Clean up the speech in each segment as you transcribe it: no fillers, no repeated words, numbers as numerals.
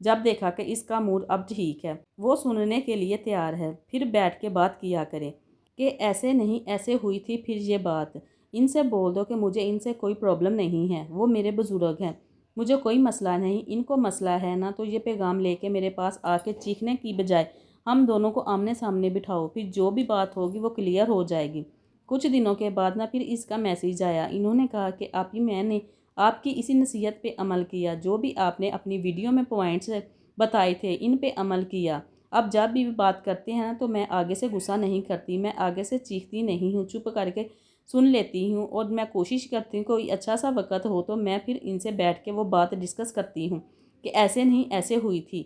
جب دیکھا کہ اس کا موڈ اب ٹھیک ہے، وہ سننے کے لیے تیار ہے، پھر بیٹھ کے بات کیا کرے کہ ایسے نہیں ایسے ہوئی تھی پھر یہ بات۔ ان سے بول دو کہ مجھے ان سے کوئی پرابلم نہیں ہے، وہ میرے بزرگ ہیں، مجھے کوئی مسئلہ نہیں، ان کو مسئلہ ہے نا تو یہ پیغام لے کے میرے پاس آ کے چیخنے کی بجائے ہم دونوں کو آمنے سامنے بٹھاؤ، پھر جو بھی بات ہوگی وہ کلیئر ہو جائے گی۔ کچھ دنوں کے بعد نا پھر اس کا میسیج آیا، انہوں نے کہا کہ آپ کی میں نے آپ کی اسی نصیحت پہ عمل کیا، جو بھی آپ نے اپنی ویڈیو میں پوائنٹس بتائے تھے ان پہ عمل کیا۔ اب جب بھی بات کرتے ہیں نا تو میں آگے سے غصہ نہیں کرتی، میں آگے سے چیختی نہیں ہوں، چپ کر کے سن لیتی ہوں، اور میں کوشش کرتی ہوں کوئی اچھا سا وقت ہو تو میں پھر ان سے بیٹھ کے وہ بات ڈسکس کرتی ہوں کہ ایسے نہیں ایسے ہوئی تھی۔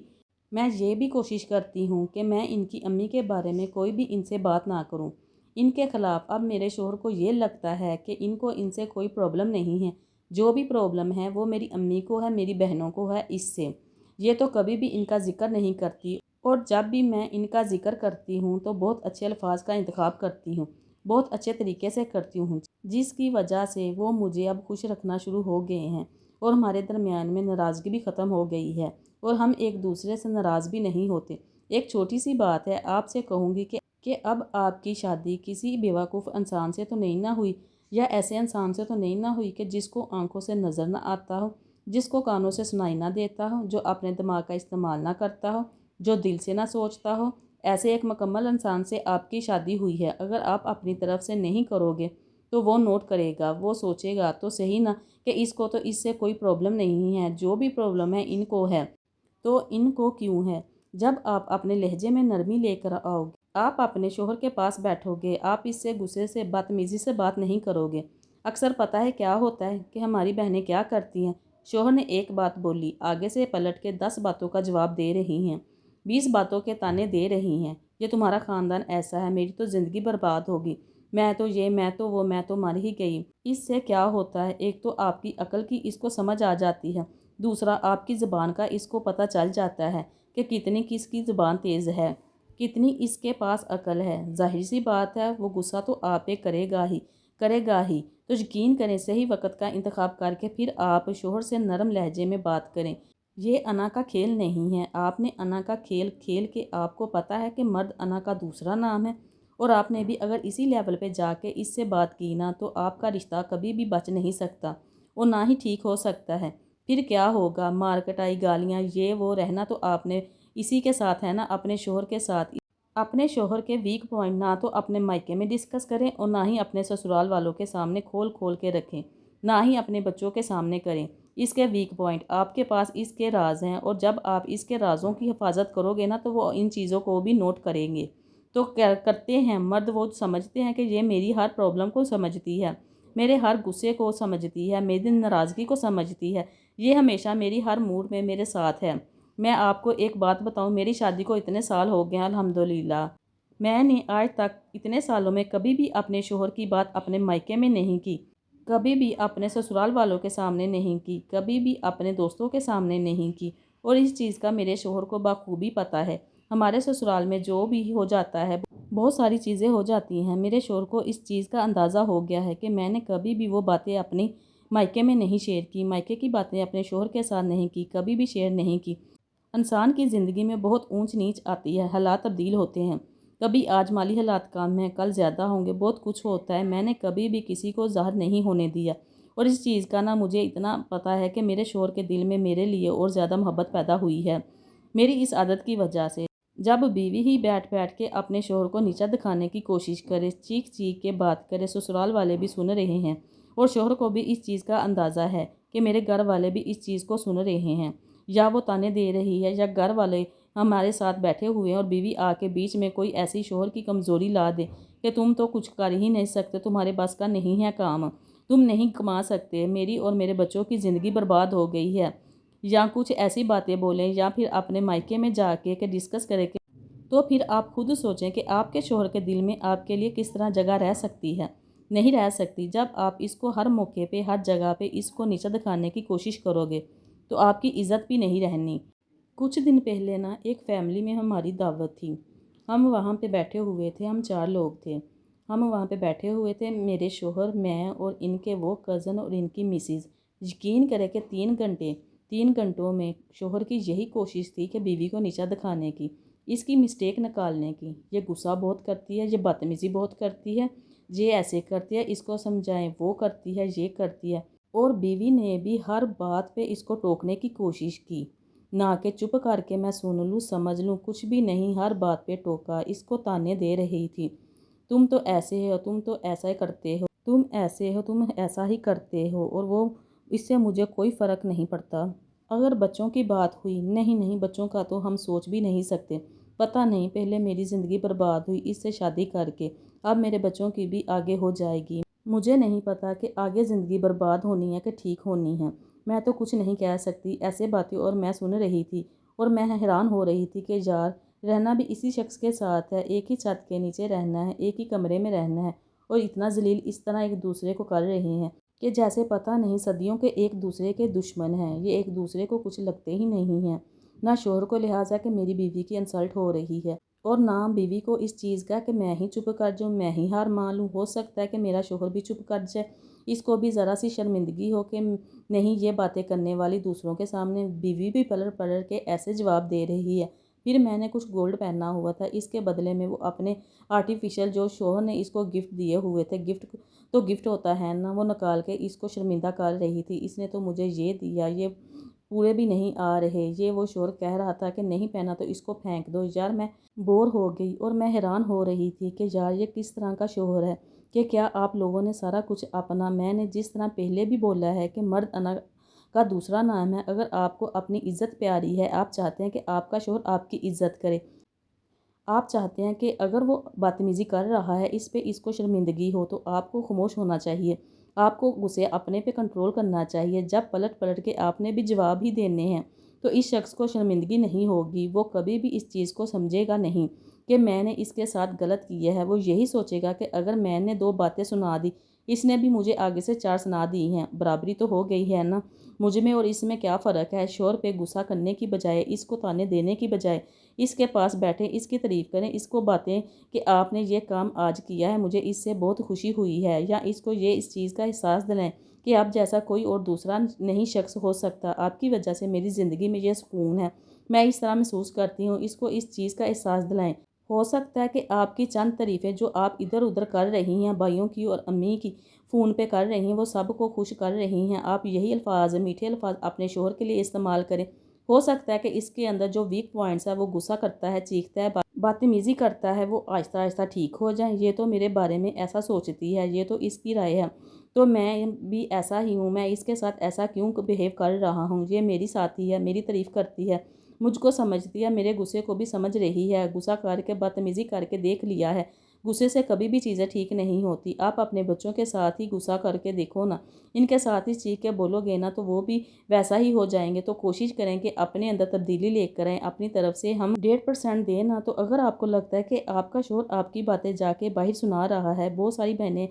میں یہ بھی کوشش کرتی ہوں کہ میں ان کی امی کے بارے میں کوئی بھی ان سے بات نہ کروں ان کے خلاف۔ اب میرے شوہر کو یہ لگتا ہے کہ ان کو ان سے کوئی پرابلم نہیں ہے، جو بھی پرابلم ہے وہ میری امی کو ہے، میری بہنوں کو ہے اس سے۔ یہ تو کبھی بھی ان کا ذکر نہیں کرتی، اور جب بھی میں ان کا ذکر کرتی ہوں تو بہت اچھے الفاظ کا انتخاب کرتی ہوں، بہت اچھے طریقے سے کرتی ہوں، جس کی وجہ سے وہ مجھے اب خوش رکھنا شروع ہو گئے ہیں، اور ہمارے درمیان میں ناراضگی بھی ختم ہو گئی ہے، اور ہم ایک دوسرے سے ناراض بھی نہیں ہوتے۔ ایک چھوٹی سی بات ہے، آپ سے کہوں گی کہ اب آپ کی شادی کسی بیوقوف انسان سے تو نہیں نہ ہوئی، یا ایسے انسان سے تو نہیں نہ ہوئی کہ جس کو آنکھوں سے نظر نہ آتا ہو، جس کو کانوں سے سنائی نہ دیتا ہو، جو اپنے دماغ کا استعمال نہ کرتا ہو، جو دل سے نہ سوچتا ہو۔ ایسے ایک مکمل انسان سے آپ کی شادی ہوئی ہے۔ اگر آپ اپنی طرف سے نہیں کرو گے تو وہ نوٹ کرے گا، وہ سوچے گا تو صحیح نا کہ اس کو تو اس سے کوئی پرابلم نہیں ہے، جو بھی پرابلم ہے ان کو ہے تو ان کو کیوں ہے۔ جب آپ اپنے لہجے میں نرمی لے کر آؤ گے، آپ اپنے شوہر کے پاس بیٹھو گے، آپ اس سے غصے سے بدتمیزی سے بات نہیں کرو گے۔ اکثر پتہ ہے کیا ہوتا ہے کہ ہماری بہنیں کیا کرتی ہیں، شوہر نے ایک بات بولی، آگے سے پلٹ کے 10 باتوں کا جواب دے رہی ہیں، 20 باتوں کے تانے دے رہی ہیں، یہ تمہارا خاندان ایسا ہے، میری تو زندگی برباد ہوگی، میں تو یہ میں تو وہ میں تو مر ہی گئی۔ اس سے کیا ہوتا ہے، ایک تو آپ کی عقل کی اس کو سمجھ آ جاتی ہے، دوسرا آپ کی زبان کا اس کو پتہ چل جاتا ہے کہ کتنی کس کی زبان تیز ہے، کتنی اس کے پاس عقل ہے۔ ظاہر سی بات ہے وہ غصہ تو آپ پہ کرے گا ہی، تو یقین کریں صحیح وقت کا انتخاب کر کے پھر آپ شوہر سے نرم لہجے میں بات کریں۔ یہ انا کا کھیل نہیں ہے، آپ نے انا کا کھیل کھیل کے آپ کو پتہ ہے کہ مرد انا کا دوسرا نام ہے، اور آپ نے بھی اگر اسی لیول پہ جا کے اس سے بات کی نا تو آپ کا رشتہ کبھی بھی بچ نہیں سکتا، اور نہ ہی ٹھیک ہو سکتا ہے۔ پھر کیا ہوگا، مار کٹائی، گالیاں، یہ وہ رہنا تو آپ نے اسی کے ساتھ ہے نا، اپنے شوہر کے ساتھ۔ اپنے شوہر کے ویک پوائنٹ نہ تو اپنے مائکے میں ڈسکس کریں، اور نہ ہی اپنے سسرال والوں کے سامنے کھول کے رکھیں، نہ ہی اپنے بچوں کے سامنے کریں۔ اس کے ویک پوائنٹ آپ کے پاس اس کے راز ہیں، اور جب آپ اس کے رازوں کی حفاظت کرو گے نا تو وہ ان چیزوں کو بھی نوٹ کریں گے۔ تو کیا کرتے ہیں مرد، وہ سمجھتے ہیں کہ یہ میری ہر پرابلم کو سمجھتی ہے، میرے ہر غصے کو سمجھتی ہے، میری ناراضگی کو سمجھتی ہے، یہ ہمیشہ میری ہر موڈ میں میرے ساتھ ہے۔ میں آپ کو ایک بات بتاؤں، میری شادی کو اتنے سال ہو گئے ہیں الحمدللہ، میں نے آج تک اتنے سالوں میں کبھی بھی اپنے شوہر کی بات اپنے مائکے میں نہیں کی، کبھی بھی اپنے سسرال والوں کے سامنے نہیں کی، کبھی بھی اپنے دوستوں کے سامنے نہیں کی، اور اس چیز کا میرے شوہر کو بخوبی پتہ ہے۔ ہمارے سسرال میں جو بھی ہو جاتا ہے، بہت ساری چیزیں ہو جاتی ہیں، میرے شوہر کو اس چیز کا اندازہ ہو گیا ہے کہ میں نے کبھی بھی وہ باتیں اپنی مائکے میں نہیں شیئر کی، مائکے کی باتیں اپنے شوہر کے ساتھ نہیں کی، کبھی بھی شیئر نہیں کی۔ انسان کی زندگی میں بہت اونچ نیچ آتی ہے، حالات تبدیل ہوتے ہیں، کبھی آج مالی حالات کم ہیں، کل زیادہ ہوں گے، بہت کچھ ہوتا ہے، میں نے کبھی بھی کسی کو ظاہر نہیں ہونے دیا، اور اس چیز کا نا مجھے اتنا پتہ ہے کہ میرے شوہر کے دل میں میرے لیے اور زیادہ محبت پیدا ہوئی ہے میری اس عادت کی وجہ سے۔ جب بیوی ہی بیٹھ کے اپنے شوہر کو نیچا دکھانے کی کوشش کرے، چیخ کے بات کرے، سسرال والے بھی سن رہے ہیں، اور شوہر کو بھی اس چیز کا اندازہ ہے کہ میرے گھر والے بھی اس چیز کو سن رہے ہیں، یا وہ تانے دے رہی ہے، یا گھر والے ہمارے ساتھ بیٹھے ہوئے ہیں اور بیوی آ کے بیچ میں کوئی ایسی شوہر کی کمزوری لا دے کہ تم تو کچھ کر ہی نہیں سکتے، تمہارے بس کا نہیں ہے کام، تم نہیں کما سکتے، میری اور میرے بچوں کی زندگی برباد ہو گئی ہے، یا کچھ ایسی باتیں بولیں، یا پھر اپنے مائکے میں جا کے ڈسکس کریں، تو پھر آپ خود سوچیں کہ آپ کے شوہر کے دل میں آپ کے لیے کس طرح جگہ رہ سکتی ہے۔ نہیں رہ سکتی۔ جب آپ اس کو ہر موقع پہ، ہر جگہ پہ اس کو نیچا دکھانے کی کوشش کرو گے تو آپ کی عزت بھی نہیں رہنی۔ کچھ دن پہلے نا ایک فیملی میں ہماری دعوت تھی، ہم وہاں پہ بیٹھے ہوئے تھے، ہم 4 لوگ تھے، ہم وہاں پہ بیٹھے ہوئے تھے، میرے شوہر، میں اور ان کے وہ کزن اور ان کی مسز۔ یقین کرے کہ 3 گھنٹوں میں شوہر کی یہی کوشش تھی کہ بیوی کو نیچا دکھانے کی، اس کی مسٹیک نکالنے کی۔ یہ غصہ بہت کرتی ہے، یہ بدتمیزی بہت کرتی ہے، یہ ایسے کرتی ہے، اس کو سمجھائیں، وہ کرتی ہے، یہ کرتی ہے۔ اور بیوی نے بھی ہر بات پہ اس کو ٹوکنے کی کوشش کی، نہ کہ چپ کر کے میں سن لوں، سمجھ لوں، کچھ بھی نہیں، ہر بات پہ ٹوکا، اس کو تانے دے رہی تھی۔ تم تو ایسے ہو، تم تو ایسا ہی کرتے ہو، تم ایسے ہو، تم ایسا ہی کرتے ہو، اور وہ اس سے مجھے کوئی فرق نہیں پڑتا۔ اگر بچوں کی بات ہوئی، نہیں بچوں کا تو ہم سوچ بھی نہیں سکتے، پتہ نہیں پہلے میری زندگی برباد ہوئی اس سے شادی کر کے، اب میرے بچوں کی بھی آگے ہو جائے گی۔ مجھے نہیں پتا کہ آگے زندگی برباد ہونی ہے کہ ٹھیک ہونی ہے، میں تو کچھ نہیں کہہ سکتی۔ ایسے باتیں اور میں سن رہی تھی اور میں حیران ہو رہی تھی کہ یار، رہنا بھی اسی شخص کے ساتھ ہے، ایک ہی چھت کے نیچے رہنا ہے، ایک ہی کمرے میں رہنا ہے، اور اتنا ذلیل اس طرح ایک دوسرے کو کر رہے ہیں کہ جیسے پتہ نہیں صدیوں کے ایک دوسرے کے دشمن ہیں۔ یہ ایک دوسرے کو کچھ لگتے ہی نہیں ہیں۔ نہ شوہر کو لحاظ ہے کہ میری بیوی کی انسلٹ ہو رہی ہے، اور نہ بیوی کو اس چیز کا کہ میں ہی چپ کر جاؤں، میں ہی ہار مان لوں۔ ہو سکتا ہے کہ میرا شوہر بھی چپ کر جائے، اس کو بھی ذرا سی شرمندگی ہو کہ نہیں یہ باتیں کرنے والی دوسروں کے سامنے۔ بیوی بھی پلٹ پلٹ کے ایسے جواب دے رہی ہے۔ پھر میں نے کچھ گولڈ پہنا ہوا تھا، اس کے بدلے میں وہ اپنے آرٹیفیشل جو شوہر نے اس کو گفٹ دیے ہوئے تھے، گفٹ تو گفٹ ہوتا ہے نا، وہ نکال کے اس کو شرمندہ کر رہی تھی۔ اس نے تو مجھے یہ دیا، یہ پورے بھی نہیں آ رہے، یہ وہ شوہر کہہ رہا تھا کہ نہیں پہنا تو اس کو پھینک دو۔ یار میں بور ہو گئی اور میں حیران ہو رہی تھی کہ یار یہ کس طرح کا شوہر ہے کہ کیا آپ لوگوں نے سارا کچھ اپنا، میں نے جس طرح پہلے بھی بولا ہے کہ مرد انا کا دوسرا نام ہے۔ اگر آپ کو اپنی عزت پیاری ہے، آپ چاہتے ہیں کہ آپ کا شوہر آپ کی عزت کرے، آپ چاہتے ہیں کہ اگر وہ بدتمیزی کر رہا ہے اس پہ اس کو شرمندگی ہو، تو آپ کو خاموش ہونا چاہیے، آپ کو غصے اپنے پہ کنٹرول کرنا چاہیے۔ جب پلٹ پلٹ کے آپ نے بھی جواب ہی دینے ہیں تو اس شخص کو شرمندگی نہیں ہوگی، وہ کبھی بھی اس چیز کو سمجھے گا نہیں کہ میں نے اس کے ساتھ غلط کیا ہے۔ وہ یہی سوچے گا کہ اگر میں نے 2 باتیں سنا دی، اس نے بھی مجھے آگے سے 4 سنا دی ہیں، برابری تو ہو گئی ہے نا، مجھ میں اور اس میں کیا فرق ہے۔ شوہر پہ غصہ کرنے کی بجائے، اس کو تانے دینے کی بجائے، اس کے پاس بیٹھیں، اس کی تعریف کریں، اس کو باتیں کہ آپ نے یہ کام آج کیا ہے، مجھے اس سے بہت خوشی ہوئی ہے، یا اس کو یہ اس چیز کا احساس دلائیں کہ آپ جیسا کوئی اور دوسرا نہیں شخص ہو سکتا، آپ کی وجہ سے میری زندگی میں یہ سکون ہے، میں اس طرح محسوس کرتی ہوں، اس کو اس چیز کا احساس دلائیں۔ ہو سکتا ہے کہ آپ کی چند تعریفیں جو آپ ادھر ادھر کر رہی ہیں، بھائیوں کی اور امی کی فون پہ کر رہی ہیں، وہ سب کو خوش کر رہی ہیں۔ آپ یہی الفاظ، میٹھے الفاظ اپنے شوہر کے لیے استعمال کریں۔ ہو سکتا ہے کہ اس کے اندر جو ویک پوائنٹس ہے، وہ غصہ کرتا ہے، چیختا ہے، بدتمیزی کرتا ہے، وہ آہستہ آہستہ ٹھیک ہو جائیں۔ یہ تو میرے بارے میں ایسا سوچتی ہے، یہ تو اس کی رائے ہے، تو میں بھی ایسا ہی ہوں، میں اس کے ساتھ ایسا کیوں بیہیو کر رہا ہوں۔ یہ میری ساتھی ہے، میری تعریف کرتی ہے، مجھ کو سمجھتی ہے، میرے غصے کو بھی سمجھ رہی ہے، غصہ کر کے بدتمیزی کر کے دیکھ لیا ہے، غصے سے کبھی بھی چیزیں ٹھیک نہیں ہوتی۔ آپ اپنے بچوں کے ساتھ ہی غصہ کر کے دیکھو نا، ان کے ساتھ ہی چیخ کے بولو گے نا تو وہ بھی ویسا ہی ہو جائیں گے۔ تو کوشش کریں کہ اپنے اندر تبدیلی لے کر آئیں، اپنی طرف سے ہم 1.5% دیں نا۔ تو اگر آپ کو لگتا ہے کہ آپ کا شوہر آپ کی باتیں جا کے باہر سنا رہا ہے، بہت ساری بہنیں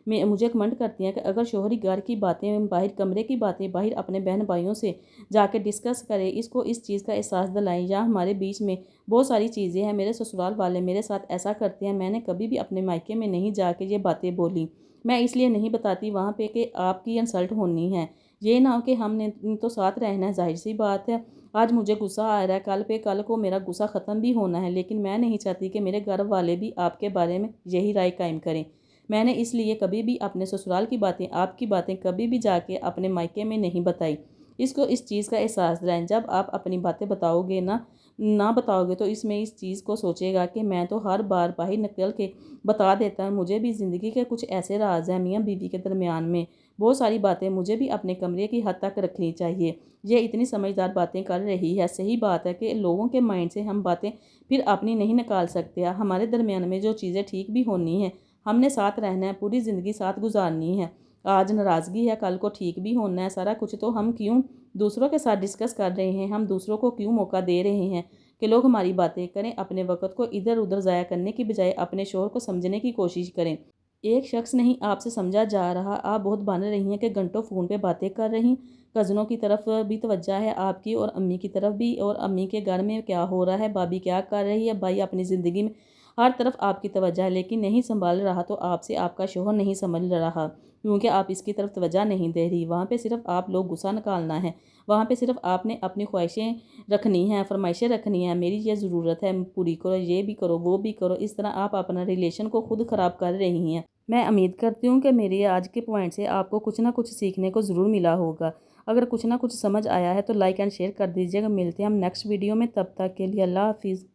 مجھے کمنٹ کرتی ہیں کہ اگر شوہری گھر کی باتیں باہر، کمرے کی باتیں باہر اپنے بہن بھائیوں سے جا کے ڈسکس کرے، اس کو اس چیز کا احساس دلائیں، یا ہمارے بیچ میں بہت ساری چیزیں ہیں، میرے سسرال والے میرے ساتھ ایسا کرتے ہیں، میں نے کبھی بھی اپنے مائکے میں نہیں جا کے یہ باتیں بولی، میں اس لیے نہیں بتاتی وہاں پہ کہ آپ کی انسلٹ ہونی ہے، یہ نہ ہو کہ ہم نے تو ساتھ رہنا ہے، ظاہر سی بات ہے۔ آج مجھے غصہ آ رہا ہے، کل کو میرا غصہ ختم بھی ہونا ہے، لیکن میں نہیں چاہتی کہ میرے گھر والے بھی آپ کے بارے میں یہی رائے قائم کریں۔ میں نے اس لیے کبھی بھی اپنے سسرال کی باتیں، آپ کی باتیں کبھی بھی جا کے اپنے مائکے میں نہیں بتائی۔ اس کو اس چیز کا احساس دلائیں، جب آپ اپنی باتیں بتاؤ گے نہ بتاؤ گے تو اس میں اس چیز کو سوچے گا کہ میں تو ہر بار باہر نکل کے بتا دیتا ہوں، مجھے بھی زندگی کے کچھ ایسے راز ہیں میاں بیوی کے درمیان میں، بہت ساری باتیں مجھے بھی اپنے کمرے کی حد تک رکھنی چاہیے۔ یہ اتنی سمجھدار باتیں کر رہی ہے، صحیح بات ہے کہ لوگوں کے مائنڈ سے ہم باتیں پھر اپنی نہیں نکال سکتے، ہمارے درمیان میں جو چیزیں ٹھیک بھی ہونی ہیں، ہم نے ساتھ رہنا ہے، پوری زندگی ساتھ گزارنی ہے، آج ناراضگی ہے، کل کو ٹھیک بھی ہونا ہے، سارا کچھ تو ہم کیوں دوسروں کے ساتھ ڈسکس کر رہے ہیں، ہم دوسروں کو کیوں موقع دے رہے ہیں کہ لوگ ہماری باتیں کریں۔ اپنے وقت کو ادھر ادھر ضائع کرنے کی بجائے اپنے شوہر کو سمجھنے کی کوشش کریں۔ ایک شخص نہیں آپ سے سمجھا جا رہا، آپ بہت بن رہی ہیں کہ گھنٹوں فون پہ باتیں کر رہی، کزنوں کی طرف بھی توجہ ہے آپ کی اور امی کی طرف بھی، اور امی کے گھر میں کیا ہو رہا ہے، بھابھی کیا کر رہی ہے، بھائی اپنی زندگی میں ہر طرف آپ کی توجہ ہے لیکن نہیں سنبھال رہا تو آپ سے آپ کا شوہر نہیں سمجھ رہا کیونکہ آپ اس کی طرف توجہ نہیں دے رہی۔ وہاں پہ صرف آپ لوگ غصہ نکالنا ہے، وہاں پہ صرف آپ نے اپنی خواہشیں رکھنی ہیں، فرمائشیں رکھنی ہیں، میری یہ ضرورت ہے پوری کرو، یہ بھی کرو وہ بھی کرو۔ اس طرح آپ اپنا ریلیشن کو خود خراب کر رہی ہیں۔ میں امید کرتی ہوں کہ میرے آج کے پوائنٹ سے آپ کو کچھ نہ کچھ سیکھنے کو ضرور ملا ہوگا۔ اگر کچھ نہ کچھ سمجھ آیا ہے تو لائک اینڈ شیئر کر دیجیے گا۔ ملتے ہیں ہم نیکسٹ ویڈیو میں، تب تک کے لیے اللہ حافظ۔